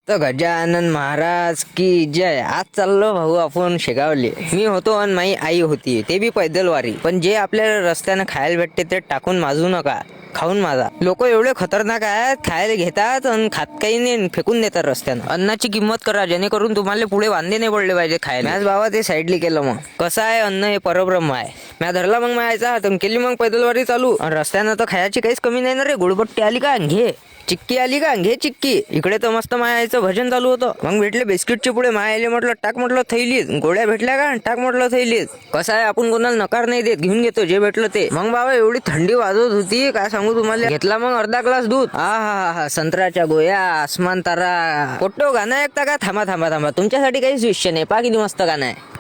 तर गजानन महाराज की जय. आज चाललो भाऊ आपण शेगावले. मी होतो आणि माई आई होती, ते बी पैदल वारी. पण जे आपल्याला रस्त्यानं खायला भेटते ते टाकून माजू नका, खाऊन माझा. लोक एवढे खतरनाक आहेत, खायला घेतात आणि खात काही नाही, फेकून देतात रस्त्यानं. अन्नाची किंमत करा, जेणेकरून तुम्हाला पुढे वांदे नाही पडले पाहिजे खायला. मॅच बाबा ते साईडली केलं. मग कसं आहे, अन्न हे परब्रह्म आहे. म्या धरला मग मायाचा हात केली मग पैदलवारी चालू. आणि रस्त्यानं तर खायची काहीच कमी नाही ना रे. गुळबट्टी आली का घे, चिक्की आली का घे चिक्की. इकडे तर मस्त मायाचं भजन चालू होतं. मग भेटले बिस्किटचे पुढे, मायाले म्हटलं टाक, म्हटलं थैलीत. गोळ्या भेटल्या का, टाक म्हटलं थैलीत. कसं आहे, आपण कोणाला नकार नाही देत, घेऊन घेतो जे भेटलं ते. मग बाबा एवढी थंडी वाजत होती काय सांगू तुम्हाला. घेतला मग अर्धा ग्लास दूध. हा संत्र्याच्या गोया, आसमान तारा. कोट्टो गाणं ऐकता का. थांबा थांबा थांबा, तुमच्यासाठी काहीच विषय नाही. पा किती मस्त गाणं आहे.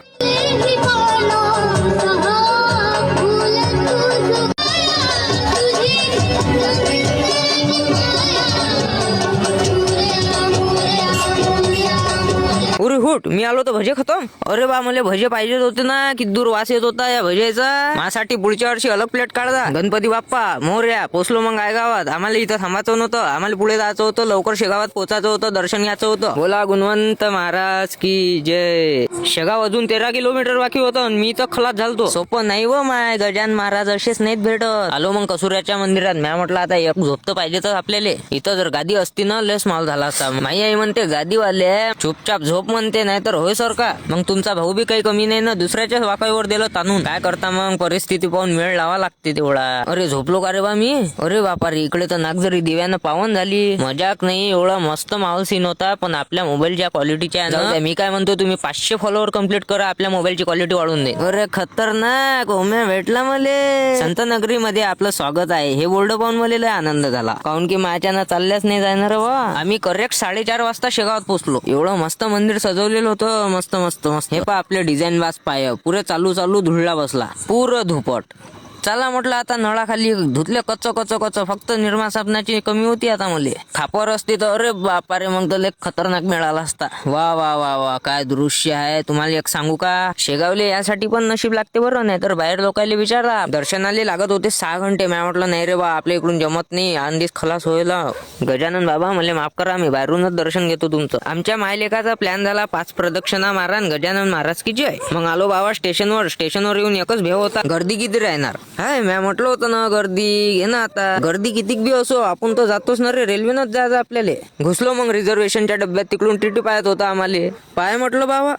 अरे हुट, मी आलो तर भजे खतम. अरे बा, मला भजे पाहिजेच होते ना. किती दूर वास येत होता या भजेचा. माझ्यासाठी पुढच्या वर्षी अलग प्लेट काढा. गणपती बाप्पा मोरया. पोचलो मग काय गावात. आम्हाला इथं थांबायचं नव्हतं, आम्हाला पुढे जायचं होतं. लवकर शेगावात पोचायचं होतं, दर्शन घ्यायचं होतं. बोला गुणवंत महाराज की जय. शेगाव अजून 13 किलोमीटर बाकी होतं, मी तर खलास झालतो. सोपं नाही व माय, गजान महाराज असेच नाहीत भेटत. आलो मग कसुऱ्याच्या मंदिरात. म्या म्हटलं आता एक झोप तर पाहिजे तर आपल्याला. इथं जर गादी असती ना, लय स्मॉल झाला असता. माई आई म्हणते गादीवाले चुपचाप झोप म्हणते, नाही तर होय सर का. मग तुमचा भाऊ बी काही कमी नाही ना, दुसऱ्याच्याच वाकाईवर दिलं ताणून. काय करता मग, परिस्थिती पाहून वेळ लावा लागते तेवढा. अरे झोपलो का रे बा मी. अरे बापा रे, इकडे तर नागझरी दिव्यानं पावन झाली. मजाक नाही, एवढा मस्त माहोल सीन होता. पण आपल्या मोबाईलच्या क्वालिटीच्या आहे. मी काय म्हणतो, तुम्ही 500 फॉलोअर कम्प्लीट करा, आपल्या मोबाईलची क्वालिटी वाढून दे. अरे खतरनाक ओम्या भेटला मले. संत नगरी मध्ये आपलं स्वागत आहे हे बोर्ड पाहून मला लय आनंद झाला. काऊन की माझ्यानं चालल्याच नाही जाणार वा. आम्ही करेक्ट 4:30 वाजता शेगावात पोहोचलो. एवढं मस्त मंदिर सजवलेलं होतं. मस्त मस्त मस्त. हे पा आपले डिझाईन बास पाय पुरे चालू धुळला बसला, पुरं धुपट. चला म्हटलं आता नळाखाली धुतले कच्च. फक्त निर्मा साबणाची कमी होती आता मले. खापर असते तर अरे बापा रे, मग तर खतरनाक मिळाला असता. वा वा वा वा, काय दृश्य आहे. तुम्हाला एक सांगू का, शेगावले यासाठी पण नशीब लागते बरं. नाही तर बाहेर लोकांना विचारला, दर्शनाले लागत होते 6 घंटे. मी म्हटलं नाही रे बा, आपल्या इकडून जमत नाही, अंदीच खलास व्हायला. गजानन बाबा मला माफ करा, मी बाहेरूनच दर्शन घेतो तुमचं. आमच्या मायलेकाचा प्लॅन झाला 5 प्रदक्षिणा मारा गजानन महाराज की जय. मग आलो बाबा स्टेशनवर येऊन एकच भेव होता, गर्दी किती राहणार. हाय, मी म्हटलं होतं ना गर्दी घे ना. आता गर्दी किती बी असो, आपण तर जातोच ना रे, रेल्वेनच जायचं आपल्याला. घुसलो मग रिझर्वेशनच्या डब्यात. तिकडून टीटी पाहत होता आम्हाला. पाय म्हटलं बाबा